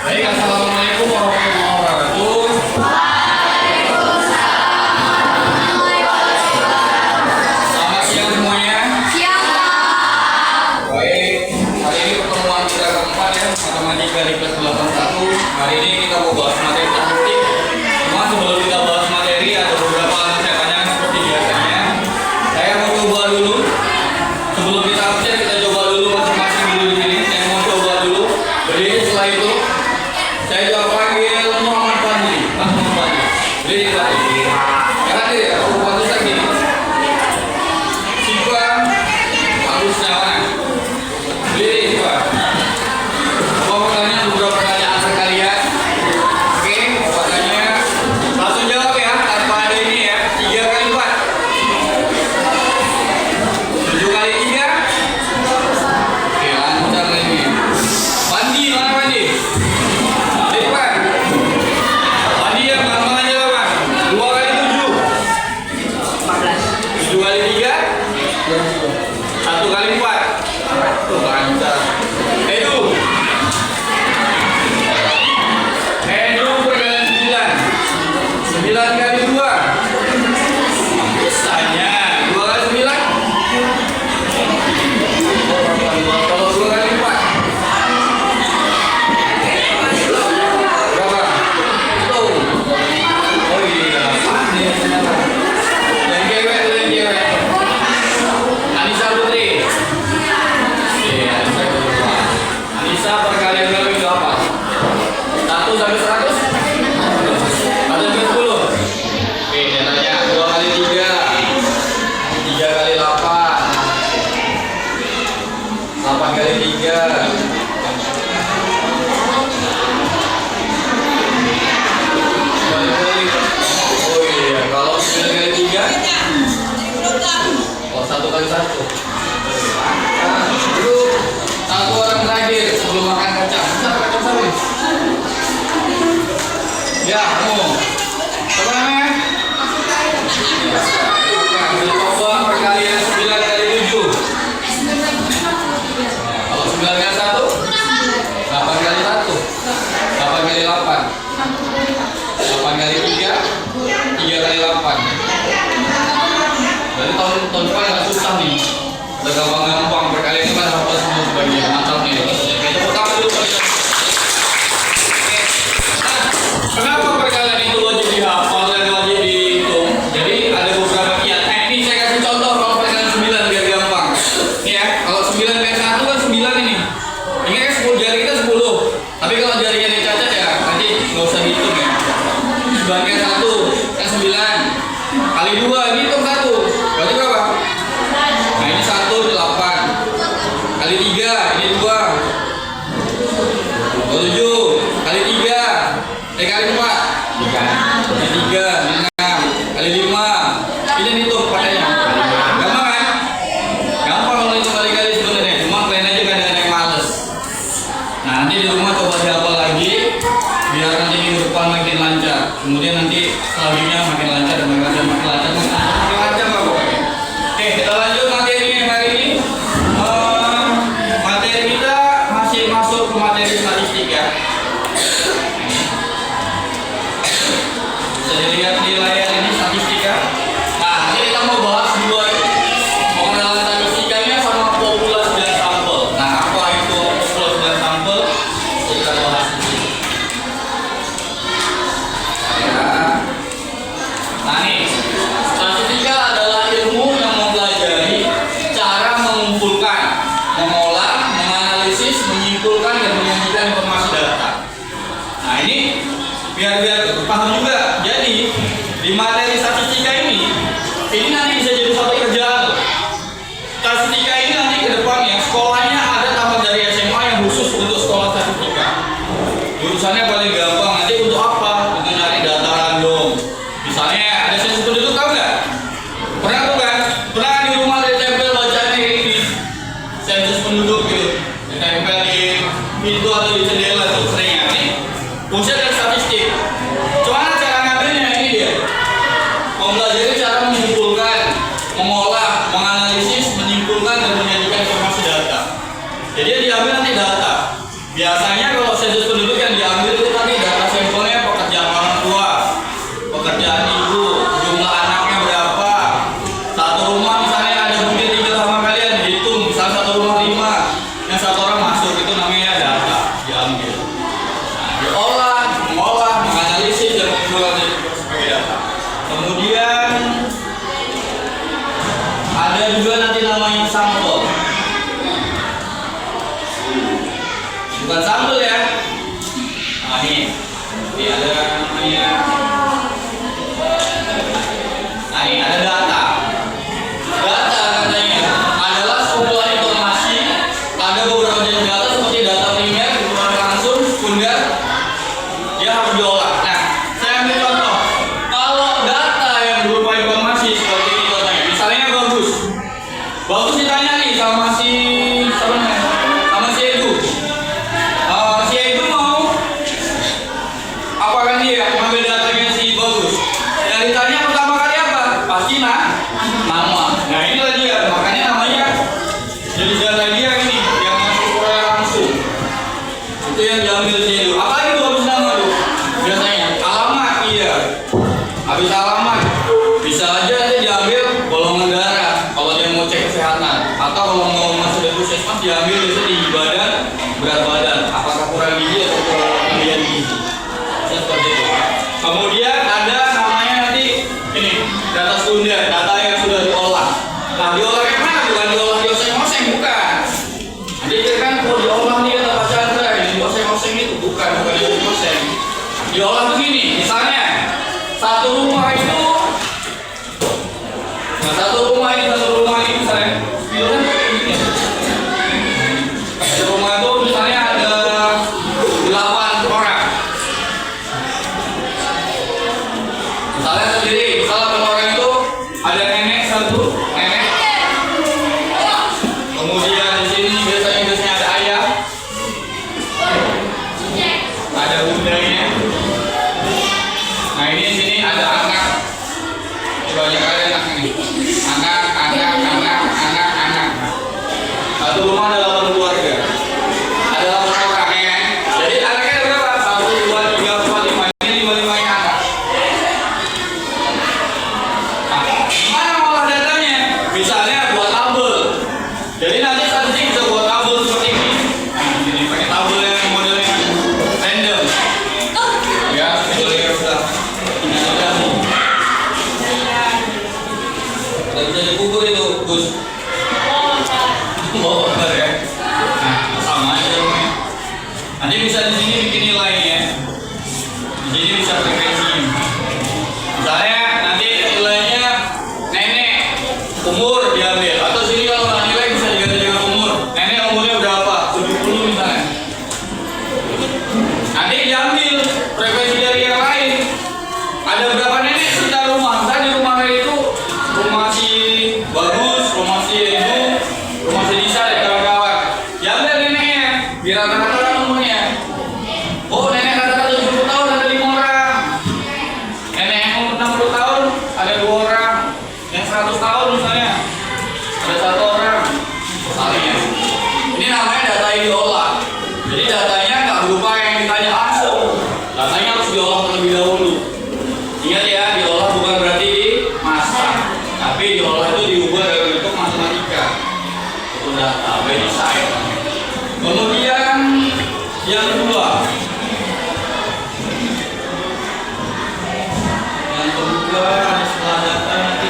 Baik, assalamualaikum warahmatullahi wabarakatuh. Selamat siang semuanya. Siang, Pak. Baik, hari ini pertemuan kita keempat ya, matematika di kelas 81. Hari ini kita mau bahas materi statistik. Cuma sebelum kita bahas materi, ada beberapa hal yang saya tanyakan seperti biasanya. Saya mau coba dulu. Sebelum kita absen, kita coba dulu masing-masing dulu di sini. Saya mau coba dulu. Berdiri, setelah itu saya coba panggil Muhammad Fadli. Mas Muhammad Fadli. Berdiri lagi. Hadir ya, aku buat tulisan gini. Siva harusnya mana? Berdiri, Siva. Coba bertanya beberapa pertanyaan sekalian. Oke, pertanyaannya langsung jawab ya, tanpa ada ini ya. 3 kali 4. 7 kali 3. Oke, lancar lagi. Pandi, mana Pandi? Depan. Pandi yang gampang aja lawan. 2 kali 7. 7 kali 3. 1 kali 4. Tuh lancar. Edu. Edu perkalian 9. 9 kali 2. Misalnya 2 kali 9. Kalau 2 kali 4. Berapa? Tuh. Oh iya, pandai ternyata. Yang cewek tuh, yang cewek. Anissa Putri. Iya, Anissa Putri. Anissa perkalian berapa? 1 sampai 100? 1 sampai 10? Oke, dia tanya 2 kali 3. 3 kali 8. 8 kali 3. Oh iya, kalau 9 kali 3. Oh, 1 kali 1. Dulu satu orang terakhir sebelum makan kacang. Bentar, kacang sawi. Ya, kamu. Apa namanya? Ya, coba perkalian 9 kali 7. Kalau 9 kali 1, 8 kali 1. 8 kali 8. 8 kali 3. 3 kali 8. Jadi tahun depan agak susah nih. Udah gampang-gampang perkalian ini kan hafal semua sebagian mantap nih. Oke, tepuk tangan dulu. Kenapa perkalian itu wajib dihafal dan wajib dihitung? Jadi ada beberapa kiat. Ini saya kasih contoh kalau perkalian 9 biar gampang. Nih ya, kalau 9 kali 1 kan 9 ini. Ini kan 10 jari kita 10. Tapi kalau jarinya yang cacat ya nanti nggak usah dihitung ya. 9 kali 1 kan 9. Kali 2 ini hitung 1. Berarti berapa? Nah ini 1, ini 8. Kali 3, ini 2. 7. Kali 3. Kali 4. Ini 3, ini 6. Kali 5. Ini hitung pakainya. Gampang kan? Gampang kalau hitung kali-kali sebenarnya. Cuma kalian aja kadang-kadang yang males. Nah nanti di rumah coba dihafal lagi. Biar nanti minggu depan makin lancar. Kemudian nanti selanjutnya makin lancar dan makin lancar, makin lancar, makin lancar lah pokoknya. Oke, kita lanjut materi hari ini. Materi kita masih masuk ke materi statistik ya. Bisa dilihat di layar ini statistika. Nah, ini kita mau bahas dua pengenalan statistikanya sama populasi dan sampel. Nah, apa itu populasi dan sampel? Kita bahas di sini. Ya. Nah, nih statistika adalah ilmu yang mempelajari cara mengumpulkan, mengolah, menganalisis, menyimpulkan dan menyajikan informasi data. Nah, ini biar paham juga. Jadi di materi statistika ini nanti bisa jadi satu kerjaan. Statistika ini nanti ke depannya sekolahnya ada tambah dari SMA yang khusus untuk sekolah statistika. Jurusannya paling gampang nanti untuk apa? Untuk nyari data random. Misalnya ada sensus penduduk, tahu nggak? Pernah tuh kan? Pernah di rumah ada tempel bacaannya kayak gini. Sensus penduduk gitu. Ditempel di pintu atau di jendela tuh seringnya nih. Fungsi dari statistik. Cuma cara ngambilnya ini dia. Mempelajari cara mengumpulkan, mengolah, menganalisis, menyimpulkan dan menyajikan informasi data. Jadi diambil nanti data. Biasanya kalau sensus penduduk yang diambil itu tadi data sampelnya pekerjaan orang tua, pekerjaan ibu, jumlah anaknya berapa. Satu rumah misalnya ada mungkin 3 sama kalian, dihitung misalnya satu rumah 5, yang satu orang masuk itu namanya data diambil. Nah, diolah, mengolah, menganalisis dan mengumpulkan sebagai data. Kemudian ada juga nanti namanya sampel. Bukan sampel ya. Nah ini ada namanya. Nah ini ada data. Data katanya adalah sekumpulan informasi. Ada beberapa jenis data seperti data primer, diperoleh langsung, sekunder, dia harus diolah. Nah, saya ambil contoh. Kalau data yang berupa informasi seperti ini contohnya, misalnya bagus. Bagus ditanya nih sama si sama si Edu. Si Edu mau apakah dia mengambil datanya si bagus? Yang ditanya pertama kali apa? Pasti nama. Nah inilah dia, makanya namanya jadi data dia ini yang masuk proyek langsung. Itu yang diambil si Edu. Apalagi tuh habis nama tuh? Biasanya alamat iya. Habis alamat bisa aja dia diambil golongan darah kalau dia mau cek kesehatan, atau kalau mau masuk ke puskesmas diambil biasanya di badan, berat badan, apakah kurang gizi atau kelebihan gizi. Seperti itu. Kemudian ada namanya nanti ini data sekunder, data yang sudah diolah. Nah diolah yang mana? Bukan diolah di oseng-oseng, bukan. Nanti dia kan kalau diolah nih kata Pak Chandra, di oseng-oseng itu bukan di oseng. Diolah begini, misalnya satu rumah itu, nah satu rumah ini misalnya, satu rumah itu misalnya ada 8 orang. Misalnya sendiri, misalnya 8 orang itu ada nenek satu, nenek. Kemudian di sini biasanya ada ayah, ada bundanya. Nah ini di sini ada anak. Banyak kali anak ini. Anak. Satu rumah ada 8 keluarga. Ada 8 orang ya. Jadi anaknya ada berapa? 1, 2, 3, 4, 5. Ini 5-5 nya anak. Nah, gimana ngolah datanya? Misalnya buat tabel. Jadi nanti statistik bisa buat tabel seperti ini. Nah, ini pakai tabel yang modelnya random. Ya, modelnya sudah. Tidak bisa dikubur itu, Gus. Oh, benar ya. Nah, sama aja rumahnya. Nanti bisa di sini bikin nilainya. Di sini bisa frekuensi. Misalnya nanti nilainya nenek, umur diambil. Atau sini kalau nggak nilai bisa diganti dengan umur. Nenek umurnya berapa? 70 misalnya. Nanti diambil frekuensi dari yang lain. Ada berapa nenek sekitar rumah? Misalnya di rumah itu rumah si bagus, rumah si Edu, rumah si Disa dan kawan-kawan. Diambil neneknya, biar rata-rata umurnya. Oh nenek rata-rata 70 tahun ada 5 orang. Nenek yang umur 60 tahun ada 2 orang. Yang 100 tahun misalnya ada 1 orang. Misalnya. Ini namanya data yang diolah. Jadi datanya nggak berupa yang ditanya langsung. Datanya harus diolah terlebih dahulu. Ingat ya, diolah bukan berarti dimasak, tapi diolah itu diubah dalam bentuk matematika. Itu data, by design. Kemudian yang kedua, setelah data nanti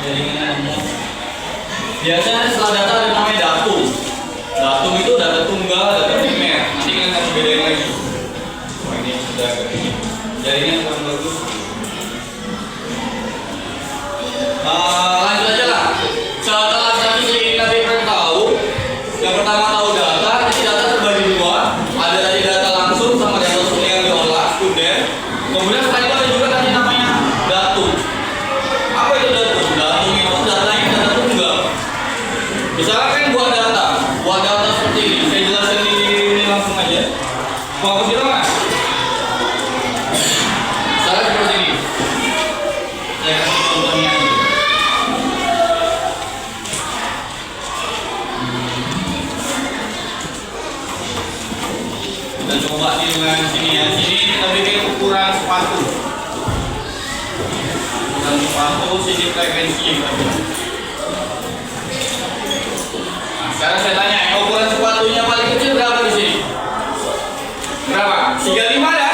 jaringannya lemot. Biasanya setelah data ada namanya datum. Datum itu data tunggal, data primer. Nanti kalian harus bedain lagi. Oh ini sudah begini. Jaringan kurang bagus. Lanjut aja lah. Setelah statistik ini nanti kalian tahu. Yang pertama tahu data. Nanti data terbagi 2. Ada tadi data langsung sama data yang diolah, sekunder. Kemudian setelah itu ada juga tadi namanya datum. Apa itu datum? Datum itu datanya data tunggal. Misalkan buat data seperti ini, saya jelaskan ini langsung aja. Fokus itu nggak? Misalnya seperti waktu sini frekuensi. Nah, sekarang saya tanya, yang ukuran sepatunya paling kecil berapa di sini? Berapa? 35 ada?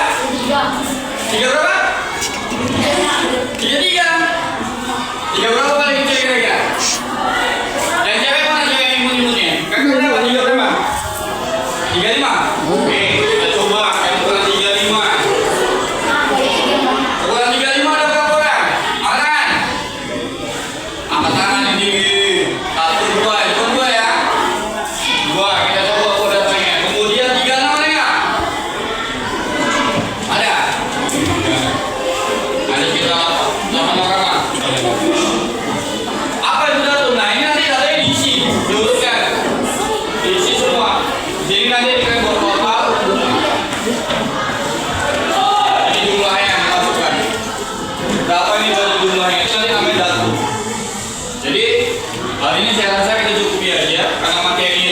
3 berapa? 33. 3 berapa paling kecil kira-kira? Yang cewek mana cewek yang imun-imunnya? Kakak berapa? 3 berapa? 35? Oke, kita coba yang ukuran 35. Ukuran 35 ada berapa orang? Angkat. Angkat tangan yang tinggi. 1, 2, itu 2 ya. 2, kita coba ukurannya. Kemudian 36 ada nggak? Ada? Ada kita sama-sama. Apa itu datum? Nah ini nanti datanya diisi, diurutkan, diisi semua. Jadi nanti dikasih total. Ini jumlahnya yang dimasukkan. Berapa ini baru jumlahnya? Itu nanti namanya datum. Jadi hari ini saya rasa kita cukupi aja karena materi